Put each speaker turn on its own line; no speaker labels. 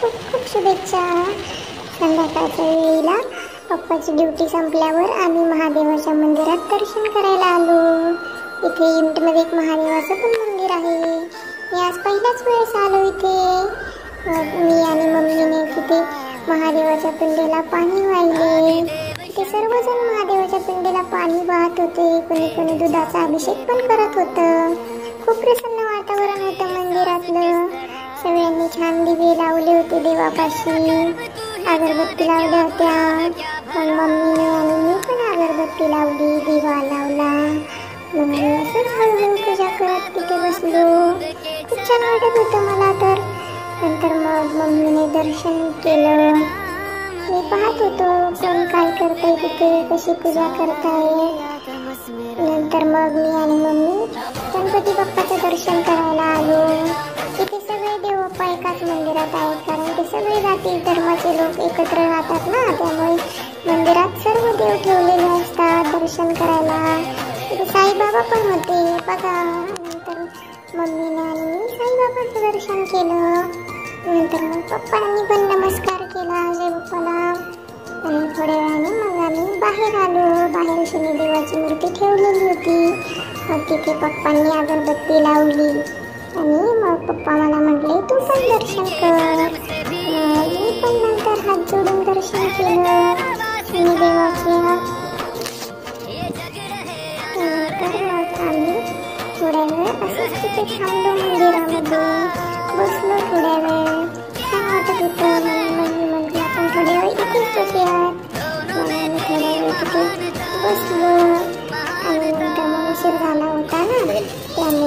खूप खूप शुभेच्छा. संध्याकाळच्या वेळेला पप्पाची ड्युटी संपल्यावर आम्ही महादेवाच्या मंदिरात दर्शन करायला आलो. इथे युनिटमध्ये एक महादेवाचं पण मंदिर आहे. मी आज पहिल्याच वेळेस आलो इथे. मी आणि मम्मीने तिथे महादेवाच्या पिंडीला पाणी वाहिले. ते सर्वजण महादेवाच्या पिंडीला पाणी वाहत होते. कोणी कोणी दुधाचा अभिषेक पण करत होतं. खूप प्रसन्न वातावरण होतं मंदिरातलं. सगळ्यांनी छान दिवे लावले होते देवापाशी. अगरबत्ती लावल्या होत्या. मग मम्मीने आणि मी पण अगरबत्ती लावली, दिवा लावला. मग मी असंच हळूहळू पूजा करत तिथे बसलो. खूप छान वाटत होतं मला तर. नंतर मग मम्मीने दर्शन केलं. मी पाहत होतो कोण काय करतंय तिथे, कशी पूजा करताय. नंतर मग मी आणि मम्मी गणपती बाप्पाचं दर्शन करायला आलो. इथे सगळे देव बाप्पा एकाच मंदिरात आहेत, कारण ते सगळे जाती धर्माचे लोक एकत्र राहतात ना, त्यामुळे मंदिरात सर्व देव ठेवलेले असतात दर्शन करायला. इथे साईबाबा पण होते बघा. नंतर मम्मीने आणि मी साईबाबाचं दर्शन केलं. नंतर मग पप्पांनी पण नमस्कार केला जय बाप्पाला. आणि थोड्या वेळाने मग आम्ही बाहेर आलो. बाहेर शनिदेवाची मूर्ती ठेवलेली होती. मग तिथे पप्पांनी अगरबत्ती लावली आणि मग पप्पा मला म्हटले तू पण दर्शन कर. मी पण नंतर हात जोडून दर्शन केलं शनिदेवाच्या. नंतर मग आम्ही थोड्या वेळ असंच तिथे थांबलो मंदिरामध्ये. बसलो थोड्या वेळ. छान वाटत होतं. मम्मी म्हटलं आपण थोड्या वेळ इथेच बसूयात. मग आम्ही थोड्या वेळ तिथे बसलो. आणि नंतर मग उशीर झाला होता ना, त्यामुळे